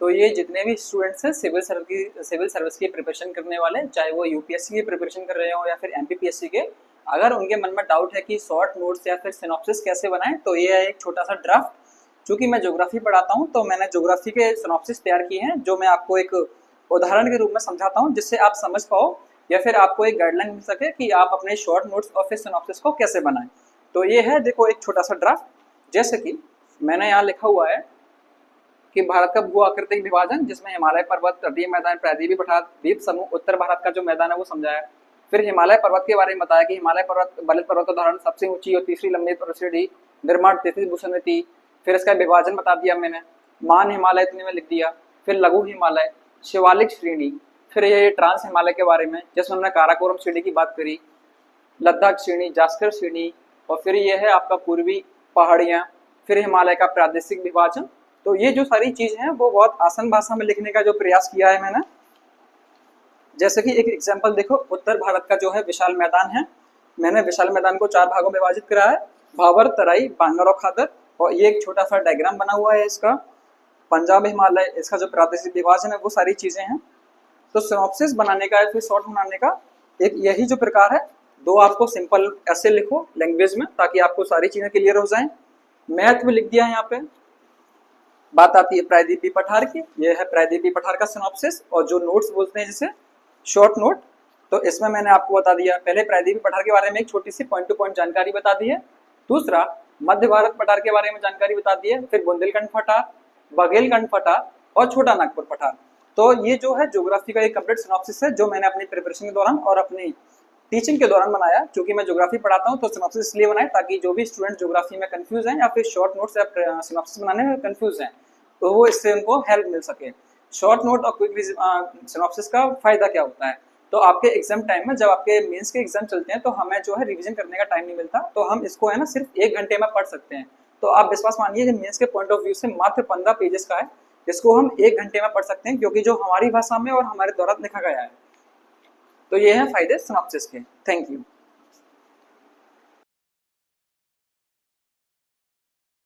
तो ये जितने भी स्टूडेंट्स हैं सिविल सर्विस की प्रिपरेशन करने वाले, चाहे वो यूपीएससी की प्रिपरेशन कर रहे हो या फिर एमपीपीएससी के, अगर उनके मन में डाउट है कि शॉर्ट नोट्स या फिर सिनॉप्सिस कैसे बनाएं, तो ये है एक छोटा सा ड्राफ्ट। चूंकि मैं ज्योग्राफी पढ़ाता हूँ तो मैंने ज्योग्राफी के सिनॉप्सिस तैयार किए हैं, जो मैं आपको एक उदाहरण के रूप में समझाता हूँ, जिससे आप समझ पाओ या फिर आपको एक गाइडलाइन मिल सके कि आप अपने शॉर्ट नोट्स और फिर सिनॉप्सिस को कैसे बनाएं। तो ये है, देखो, एक छोटा सा ड्राफ्ट। जैसे कि मैंने यहाँ लिखा हुआ है कि भारत का भू आकृतिक विभाजन, जिसमें हिमालय पर्वत, तटीय मैदान, प्रायद्वीपीय पठार, द्वीप समूह, उत्तर भारत का जो मैदान है वो समझाया। फिर हिमालय पर्वत के बारे में बताया कि हिमालय पर्वत बलित पर्वत उदाहरण, सबसे ऊंची और तीसरी लंबी श्रेणी, निर्माण, 33 भूषणती। फिर इसका विभाजन बता दिया मैंने, मान हिमालय इतने में लिख दिया। फिर लघु हिमालय, शिवालिक श्रेणी, फिर ये ट्रांस हिमालय के बारे में, जिसमें हमने काराकोरम श्रेणी की बात करी, लद्दाख श्रेणी, जास्कर श्रेणी, और फिर ये है आपका पूर्वी पहाड़ियाँ, फिर हिमालय का प्रादेशिक विभाजन। तो ये जो सारी चीजें हैं वो बहुत आसान भाषा में लिखने का जो प्रयास किया है मैंने। जैसे कि एक एग्जांपल देखो, उत्तर भारत का जो है विशाल मैदान है, मैंने विशाल मैदान को 4 भागों में विभाजित करा है, भाबर, तराई, बांगर और खादर। और ये एक छोटा सा डायग्राम बना हुआ है इसका। पंजाब हिमालय, इसका जो प्रादेशिक विभाजन है, वो सारी चीजें हैं। तो सिनॉप्सिस बनाने का या फिर शॉर्ट बनाने का एक यही जो प्रकार है, 2 आपको सिंपल ऐसे लिखो लैंग्वेज में, ताकि आपको सारी चीजें क्लियर हो जाएं। मैथ में लिख दिया है यहाँ पे। बात आती है प्रायद्वीपीय पठार की, ये है प्रायद्वीपीय पठार का सिनॉप्सिस, और जो नोट्स बोलते हैं जिसे शॉर्ट नोट। तो इसमें मैंने आपको बता दिया, पहले प्रायद्वीपीय पठार के बारे में एक छोटी सी पॉइंट टू पॉइंट जानकारी बता दी है। दूसरा, मध्य भारत पठार के बारे में जानकारी बता दी है। फिर बुंदेलखंड पठार, बघेलखंड पठार और छोटा नागपुर पठार। तो ये जो है ज्योग्राफी का एक कंप्लीट सिनॉप्सिस है, जो मैंने अपनी प्रिपरेशन के दौरान और अपनी टीचिंग के दौरान बनाया। क्योंकि मैं ज्योग्राफी पढ़ाता हूँ तो सिनॉप्सिस इसलिए बनाया ताकि जो भी स्टूडेंट ज्योग्राफी में कंफ्यूज हैं या फिर शॉर्ट नोट्स या सिनॉप्सिस बनाने में कंफ्यूज हैं, तो वो इससे उनको हेल्प मिल सके। शॉर्ट नोट और क्विक सिनॉप्सिस का फायदा क्या होता है, तो आपके एग्जाम टाइम में जब आपके मेंस के एग्जाम चलते हैं तो हमें जो है रिवीजन करने का टाइम नहीं मिलता, तो हम इसको है ना सिर्फ 1 घंटे में पढ़ सकते हैं। तो आप विश्वास मानिए मेंस के पॉइंट ऑफ व्यू से मात्र 15 पेजेस का है, इसको हम 1 घंटे में पढ़ सकते हैं, क्योंकि जो हमारी भाषा में और हमारे द्वारा लिखा गया है। तो ये है फायदे सिनॉप्सिस के। Thank you.